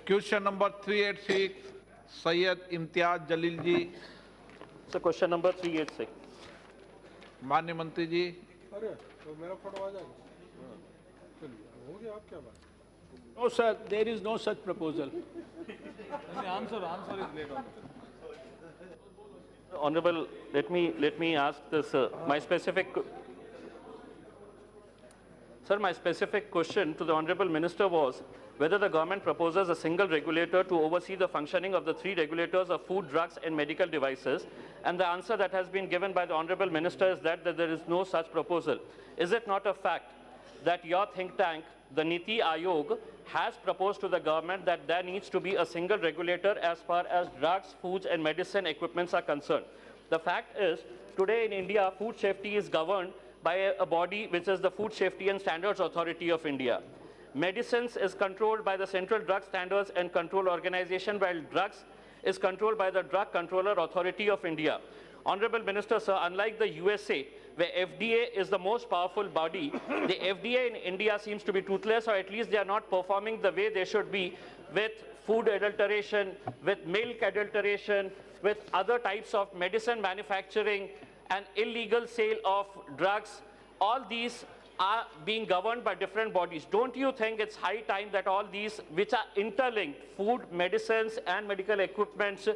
Question number 386, Syed Imtiaz Jalil ji. So question number 386. माननीय मंत्री जी. अरे तो मेरा फोटो आ जाएगा। चलिए हो गया, आप क्या बात। No, sir, there is no such proposal. Answer is laid on. Honorable, let me ask this. My specific question to the Honorable Minister was whether the government proposes a single regulator to oversee the functioning of the three regulators of food, drugs and medical devices, and the answer that has been given by the Honorable Minister is that there is no such proposal. Is it not a fact that your think tank, the Niti Aayog, has proposed to the government that there needs to be a single regulator as far as drugs, foods and medicine equipments are concerned? The fact is, today in India, food safety is governed by a body which is the Food Safety and Standards Authority of India. Medicines is controlled by the Central Drug Standards and Control Organization, while drugs is controlled by the Drug Controller Authority of India. Honorable Minister, sir, unlike the USA, where FDA is the most powerful body, the FDA in India seems to be toothless, or at least they are not performing the way they should be with food adulteration, with milk adulteration, with other types of medicine manufacturing and illegal sale of drugs. All these are being governed by different bodies. Don't you think it's high time that all these, which are interlinked, food, medicines and medical equipments,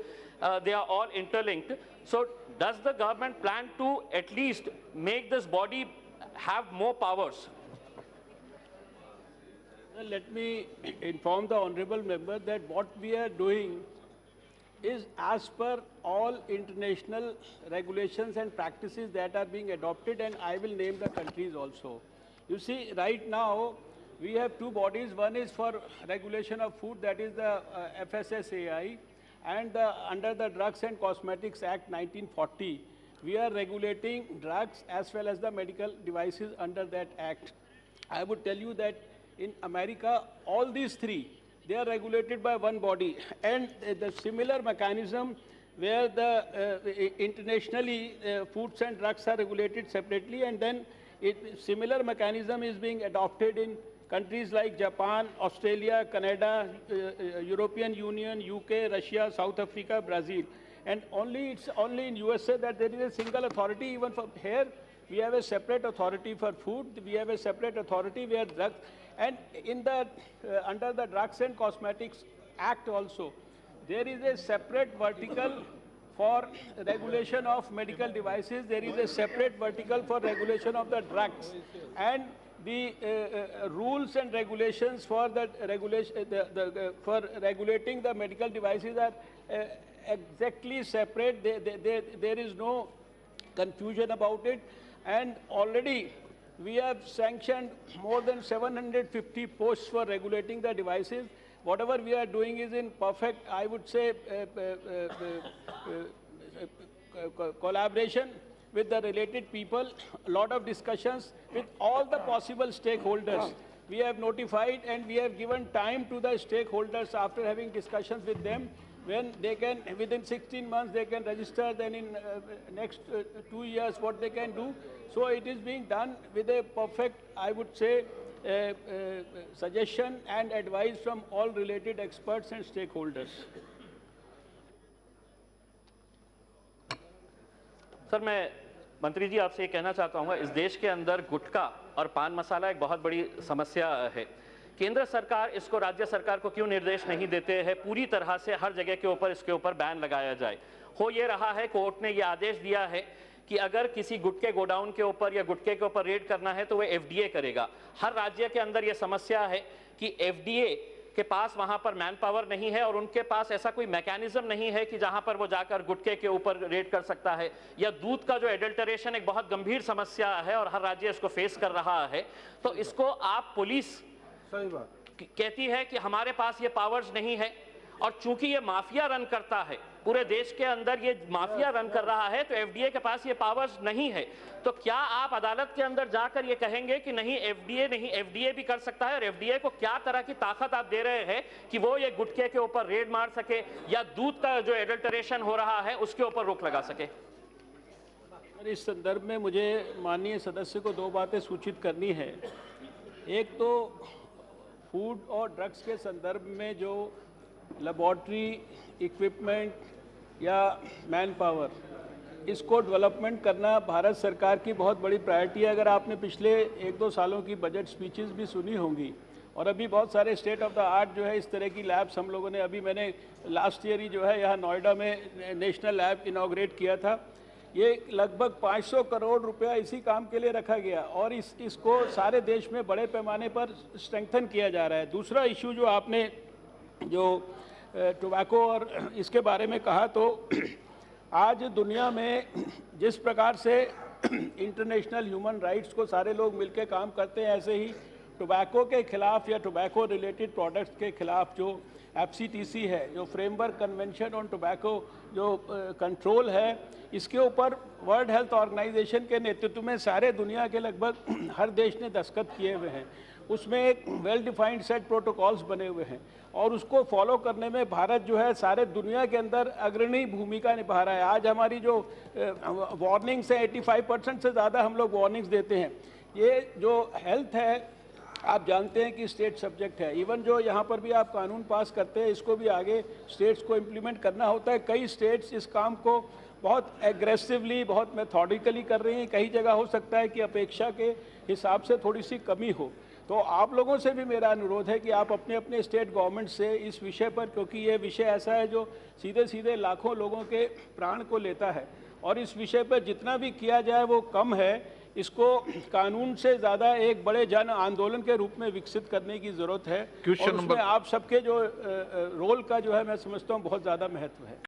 they are all interlinked. So does the government plan to at least make this body have more powers? Well, let me inform the honorable member that what we are doing is as per all international regulations and practices that are being adopted, and I will name the countries also. You see, right now we have two bodies. One is for regulation of food, that is the FSSAI, and under the Drugs and Cosmetics Act 1940, we are regulating drugs as well as the medical devices under that act. I would tell you that in America, all these three, they are regulated by one body, and the similar mechanism where the internationally foods and drugs are regulated separately, and then similar mechanism is being adopted in countries like Japan, Australia, Canada, European Union, UK, Russia, South Africa, Brazil. And it's only in USA that there is a single authority. Even for here, we have a separate authority for food, we have a separate authority where drugs, and in the under the Drugs and Cosmetics Act also, there is a separate vertical for regulation of medical devices, there is a separate vertical for regulation of the drugs, and the rules and regulations for the regulation for regulating the medical devices are exactly separate. There is no confusion about it, and already we have sanctioned more than 750 posts for regulating the devices. Whatever we are doing is in perfect, I would say, collaboration with the related people, a lot of discussions with all the possible stakeholders. We have notified and we have given time to the stakeholders after having discussions with them, when they can, within 16 months, they can register, then in next 2 years, what they can do. So it is being done with a perfect, I would say, suggestion and advice from all related experts and stakeholders. Sir, मैं मंत्री जी आपसे ये कहना चाहता हूँ, इस देश के अंदर गुटखा और पान मसाला एक बहुत बड़ी समस्या है। केंद्र सरकार इसको राज्य सरकार को क्यों निर्देश नहीं देते हैं पूरी तरह से हर जगह के ऊपर इसके ऊपर बैन लगाया जाए? हो ये रहा है, कोर्ट ने ये आदेश दिया है कि अगर किसी गुटके गोडाउन के ऊपर या गुटके के ऊपर रेड करना है तो वह एफडीए करेगा। हर राज्य के अंदर ये समस्या है कि एफडीए के पास वहां पर मैन पावर नहीं है और उनके पास ऐसा कोई मैकेनिज्म नहीं है कि जहां पर वो जाकर गुटके के ऊपर रेड कर सकता है। या दूध का जो एडल्टरेशन एक बहुत गंभीर समस्या है और हर राज्य इसको फेस कर रहा है, तो इसको आप पुलिस सही बात कहती है कि हमारे पास ये पावर्स नहीं है, और चूंकि ये माफिया रन करता है पूरे देश के अंदर, ये माफिया रन कर रहा है, तो एफडीए के पास ये पावर्स नहीं है। तो क्या आप अदालत के अंदर जाकर ये कहेंगे कि नहीं एफडीए भी कर सकता है, और एफडीए को क्या तरह की ताकत आप दे रहे हैं कि वो ये गुटके के ऊपर रेड मार सके या दूध का जो एडल्टरेशन हो रहा है उसके ऊपर रोक लगा सके? इस संदर्भ में मुझे माननीय सदस्य को दो बातें सूचित करनी है। एक तो फूड और ड्रग्स के संदर्भ में जो लेबॉर्ट्री इक्विपमेंट या मैन पावर, इसको डेवलपमेंट करना भारत सरकार की बहुत बड़ी प्रायोरिटी है। अगर आपने पिछले 1-2 सालों की बजट स्पीचेस भी सुनी होंगी, और अभी बहुत सारे स्टेट ऑफ द आर्ट जो है इस तरह की लैब्स हम लोगों ने, अभी मैंने लास्ट ईयर ही जो है यहाँ नोएडा में नेशनल लैब इनॉग्रेट किया था। ये लगभग 500 करोड़ रुपया इसी काम के लिए रखा गया, और इसको सारे देश में बड़े पैमाने पर स्ट्रेंथन किया जा रहा है। दूसरा इशू जो आपने जो टोबैको और इसके बारे में कहा, तो आज दुनिया में जिस प्रकार से इंटरनेशनल ह्यूमन राइट्स को सारे लोग मिलकर काम करते हैं, ऐसे ही टोबैको के खिलाफ या टोबैको रिलेटेड प्रोडक्ट्स के खिलाफ जो FCTC है, जो फ्रेमवर्क कन्वेंशन ऑन टोबैको जो कंट्रोल है, इसके ऊपर वर्ल्ड हेल्थ ऑर्गेनाइजेशन के नेतृत्व में सारे दुनिया के लगभग हर देश ने दस्तखत किए हुए हैं। उसमें एक वेल डिफाइंड सेट प्रोटोकॉल्स बने हुए हैं, और उसको फॉलो करने में भारत जो है सारे दुनिया के अंदर अग्रणी भूमिका निभा रहा है। आज हमारी जो वार्निंग्स है, 85% से ज़्यादा हम लोग वार्निंग्स देते हैं। ये जो हेल्थ है, आप जानते हैं कि स्टेट सब्जेक्ट है। इवन जो यहाँ पर भी आप कानून पास करते हैं, इसको भी आगे स्टेट्स को इम्प्लीमेंट करना होता है। कई स्टेट्स इस काम को बहुत एग्रेसिवली, बहुत मेथोडिकली कर रही हैं। कई जगह हो सकता है कि अपेक्षा के हिसाब से थोड़ी सी कमी हो। तो आप लोगों से भी मेरा अनुरोध है कि आप अपने अपने स्टेट गवर्नमेंट से इस विषय पर, क्योंकि ये विषय ऐसा है जो सीधे सीधे लाखों लोगों के प्राण को लेता है, और इस विषय पर जितना भी किया जाए वो कम है। इसको कानून से ज़्यादा एक बड़े जन आंदोलन के रूप में विकसित करने की ज़रूरत है, और उसमें आप सबके जो रोल का जो है मैं समझता हूँ बहुत ज़्यादा महत्व है।